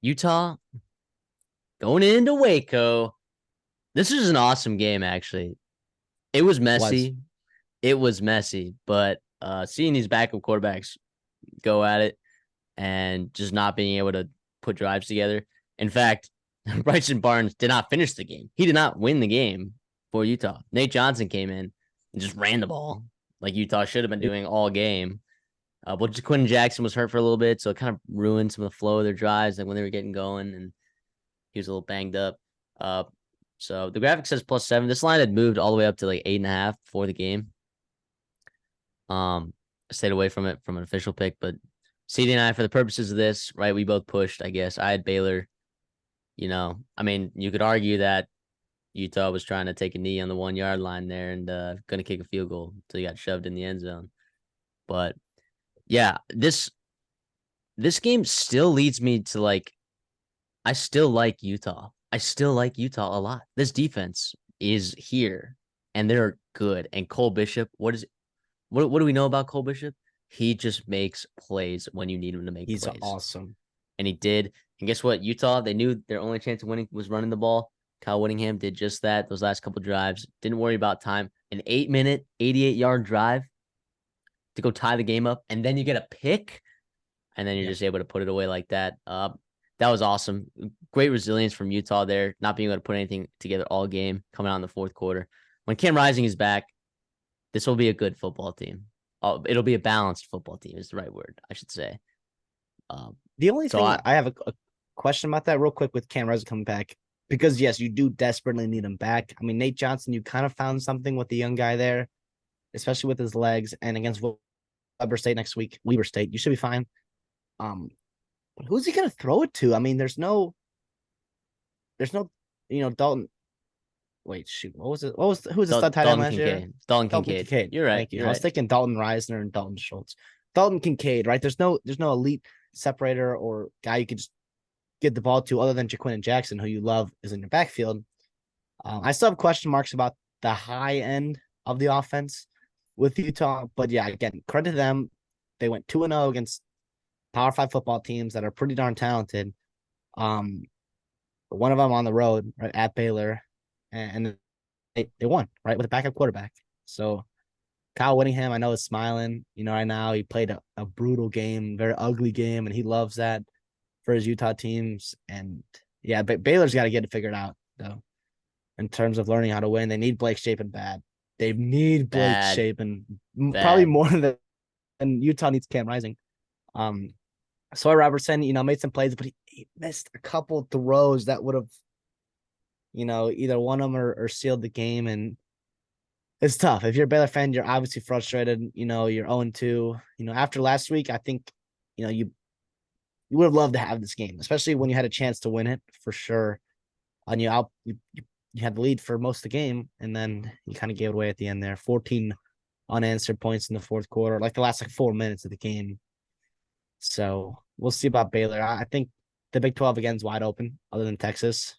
Utah going into Waco. This is an awesome game, actually. It was Was. messy. It was messy, but seeing these backup quarterbacks go at it and just not being able to put drives together. In fact, Bryson Barnes did not finish the game. He did not win the game for Utah. Nate Johnson came in and just ran the ball like Utah should have been doing all game. But Quinn Jackson was hurt for a little bit, so it kind of ruined some of the flow of their drives, like when they were getting going, and he was a little banged up. Uh, so the graphic says +7. This line had moved all the way up to like 8.5 before the game. I stayed away from it from an official pick, but CD and I, for the purposes of this, right, we both pushed, I guess. I had Baylor. I mean, you could argue that Utah was trying to take a knee on the 1 yard line there and going to kick a field goal until he got shoved in the end zone. But yeah, this game still leads me to like, I still like Utah. I still like Utah a lot. This defense is here and they're good. And Cole Bishop, what do we know about Cole Bishop? He just makes plays when you need him to make He's plays. awesome. And he did. And guess what? Utah, they knew their only chance of winning was running the ball. Kyle Whittingham did just that those last couple drives. Didn't worry about time. An 8-minute, 88-yard drive to go tie the game up. And then you get a pick. And then you're just able to put it away like that. That was awesome. Great resilience from Utah there, not being able to put anything together all game, coming out in the fourth quarter. When Cam Rising is back, this will be a good football team. It'll be a balanced football team is the right word, I should say. The only thing I have a question about that real quick with Cam Rising coming back, because yes, you do desperately need him back. I mean, Nate Johnson, you kind of found something with the young guy there, especially with his legs, and against Weber State next week, Weber State, you should be fine. But who's he gonna throw it to? I mean, there's no, Dalton. Wait, shoot, who was the stud tight end Dalton last year? Kincaid. Dalton Dalton Kincaid. Kincaid. You're right. Thank you. You're I was right. thinking Dalton Reisner and Dalton Schultz. Dalton Kincaid, right? There's no elite separator or guy you could just get the ball to other than Jaquin Jackson, who you love is in your backfield. I still have question marks about the high end of the offense with Utah, but yeah, again, credit to them. They went 2-0 against Power 5 football teams that are pretty darn talented. One of them on the road, right, at Baylor, and they won, right, with a backup quarterback. So Kyle Whittingham, I know, is smiling. Right now he played a brutal game, very ugly game, and he loves that for his Utah teams. And yeah, but Baylor's got to get it figured out though, in terms of learning how to win. They need Blake Shapen bad. They need Blake Bad. Shapen probably Bad. more than Utah needs Cam Rising. Sawyer Robertson, made some plays, but he missed a couple throws that would have, either won them or sealed the game. And it's tough. If you're a Baylor fan, you're obviously frustrated. You're 0-2. After last week, I think, you would have loved to have this game, especially when you had a chance to win it for sure. And you had the lead for most of the game, and then you kind of gave it away at the end there. 14 unanswered points in the fourth quarter, like the last 4 minutes of the game. So we'll see about Baylor. I think the Big 12 again is wide open, other than Texas.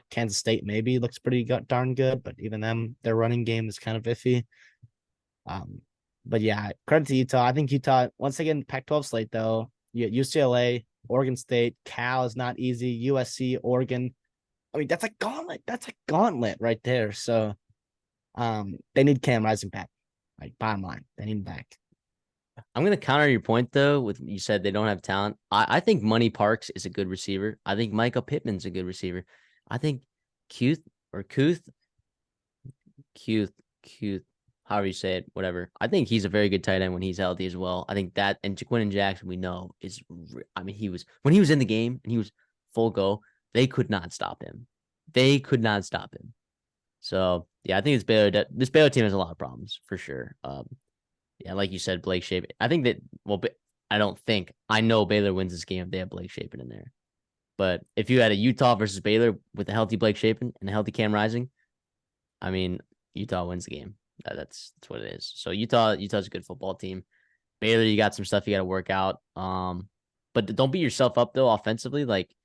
Kansas State maybe looks pretty darn good, but even them, their running game is kind of iffy. But yeah, credit to Utah. I think Utah, once again, Pac-12 slate though. UCLA, Oregon State, Cal is not easy. USC, Oregon. I mean, that's a gauntlet. That's a gauntlet right there. So they need Cam Rising back. Like, bottom line, they need him back. I'm going to counter your point, though, with you said they don't have talent. I think Money Parks is a good receiver. I think Micah Pittman's a good receiver. I think Kuth, however you say it, whatever. I think he's a very good tight end when he's healthy as well. I think that, and Jaquin Jackson, we know, when he was in the game and he was full go, they could not stop him. So, yeah, I think it's Baylor. This Baylor team has a lot of problems, for sure. Yeah, like you said, Blake Shapen. I think that, I know Baylor wins this game if they have Blake Shapen in there. But if you had a Utah versus Baylor with a healthy Blake Shapen and a healthy Cam Rising, I mean, Utah wins the game. That's what it is. So Utah's a good football team. Baylor, you got some stuff you got to work out. But don't beat yourself up, though, offensively. Like,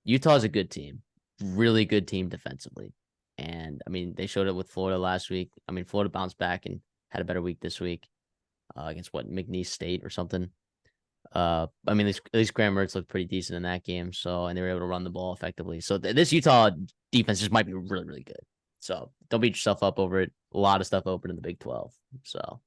Utah's a good team, really good team defensively. And, I mean, they showed it with Florida last week. I mean, Florida bounced back and had a better week this week. Against McNeese State or something. I mean, at least Graham Mertz looked pretty decent in that game. So, and they were able to run the ball effectively. So this Utah defense just might be really, really good. So don't beat yourself up over it. A lot of stuff open in the Big 12. So